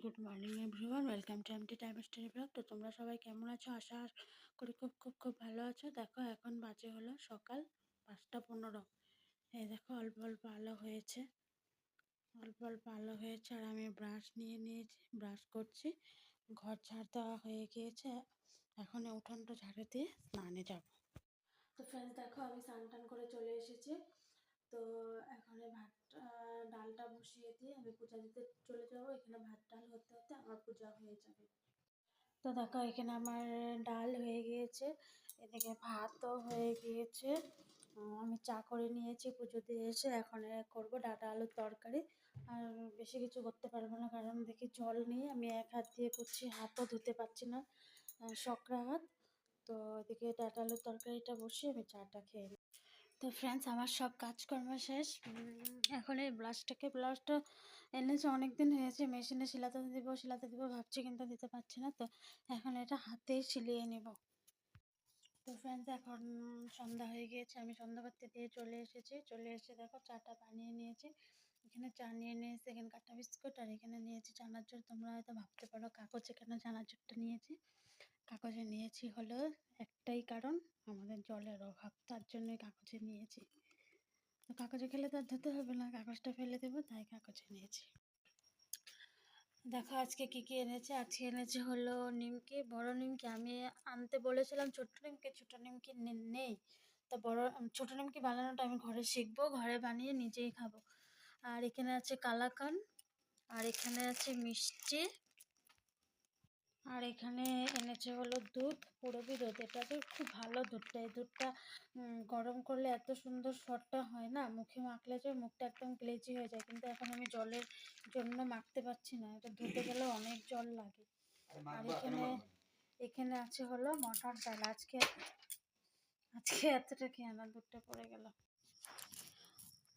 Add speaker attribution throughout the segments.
Speaker 1: Good morning everyone, welcome to MT time story blog. তো তোমরা সবাই কেমন আছো? আশা করি খুব খুব খুব ভালো আছো। দেখো এখন বাজে হলো সকাল 5টা 15। এই দেখো অল্প অল্প আলো হয়েছে, আর আমি ব্রাশ নিয়েছি, ব্রাশ করছি। ঘর ঝাড় দেওয়া হয়ে গিয়েছে, এখন উঠোনটা ঝাড়ু দিয়ে স্নানে যাব। তো ফ্রেন্ডস দেখো আমি স্নান টান করে চলে এসেছি। তো এখন ডালটা বসিয়ে দিয়ে আমি পূজা দিতে চলে যাবো। এখানে ভাত ডাল হতে হতে আমার পূজা হয়ে যাবে। তো দেখো এখানে আমার ডাল হয়ে গিয়েছে, এদিকে ভাতও হয়ে গিয়েছে। আমি চা করে নিয়েছি পুজো দিয়ে এসে। এখন করবো ডাটা আলুর তরকারি। আর বেশি কিছু করতে পারবো না, কারণ দেখি জল নিয়ে আমি এক হাত দিয়ে করছি, হাতও ধুতে পারছি না, সকরা হাত। তো এদিকে ডাটা আলুর তরকারিটা বসিয়ে আমি চাটা খেয়ে নিই। তো ফ্রেন্ডস আমার সব কাজকর্ম শেষ। এখন এই ব্লাউজটা এনেছে, অনেক দিন হয়েছে, মেশিনে সিলাতে দিব ভাবছি, কিন্তু দিতে পারছি না। তো এখন এটা হাতেই সিলিয়ে নেব। তো ফ্রেন্ডস এখন সন্ধ্যা হয়ে গিয়েছে, আমি সন্ধ্যাবাতি দিয়ে চলে এসে দেখো চাটা বানিয়ে নিয়েছি। এখানে চা নিয়ে নিয়েছি, এখানে কাটা বিস্কুট, আর এখানে নিয়েছি চানাচুর। তোমরা হয়তো ভাবতে পারো কাগজে কেন চানাচুরটা নিয়েছি। কাগজে নিয়েছি হলো একটাই কারণ, আমাদের জলের অভাব, তার জন্যই কাগজে নিয়েছি। তো কাগজে খেলে তো আর ধুতে হবে না, কাগজটা ফেলে দেবো, তাই কাগজে নিয়েছি। দেখো আজকে কি এনেছে। আজকে এনেছে হলো নিমকি, বড় নিমকি। আমি আনতে বলেছিলাম ছোট নিমকি নেই। তো ছোট নিমকি বানানোটা আমি ঘরে শিখবো, ঘরে বানিয়ে নিজেই খাবো। আর এখানে আছে কালাকান, আর এখানে আছে মিষ্টি, আর এখানে এনেছে হলো দুধ, পুরবি দুধ। এটা তো খুব ভালো দুধটা। এই দুধটা গরম করলে এত সুন্দর শটটা হয় না, মুখে মাখলে যে মুখটা একদম গ্লেজি হয়ে যায়। কিন্তু এখন আমি জলের জন্য মাখতে পারছি না, এটা ধুতে গেলে অনেক জল লাগে। আর এখানে আছে হলো মটর ডাল। আজকে এতটা খেয়ে না, দুধটা পড়ে গেল।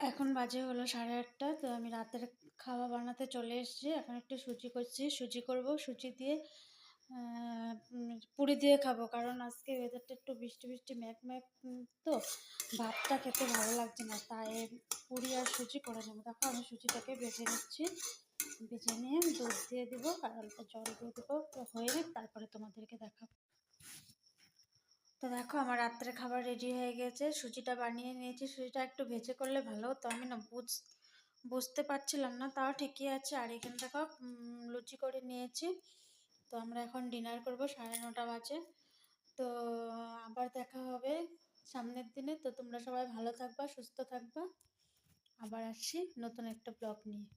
Speaker 1: এখন বাজে হলো 8:30। তো আমি রাতের খাওয়া বানাতে চলে এসেছি। এখন একটু সুজি করছি, সুজি করব। সুজি দিয়ে পুরি দিয়ে খাবো, কারণ আজকে ওয়েদারটা একটু বৃষ্টি বৃষ্টি ম্যাক তো ভাতটা খেতে ভালো লাগছে না, তাই পুরি আর সুজি করে নেবো। দেখো আমি সুজিটাকে ভেজে নিচ্ছি, ভেজে নিয়ে দুধ দিয়ে দেবো আর অল্প জল দিয়ে দেবো, হয়ে যাক তারপরে তোমাদেরকে দেখাবো। তো দেখো আমার রাত্রে খাবার রেডি হয়ে গেছে, সুজিটা বানিয়ে নিয়েছি। সুজিটা একটু ভেজে করলে ভালো হতো, আমি না বুঝতে পারছিলাম না, তাও ঠিকই আছে। আর এখানে দেখো লুচি করে নিয়েছি। তো আমরা এখন ডিনার করব, 9:30 বাজে। তো আবার দেখা হবে সামনের দিনে। তো তোমরা সবাই ভালো থাকবা, সুস্থ থাকবা। আবার আসছি নতুন একটা ব্লগ নিয়ে।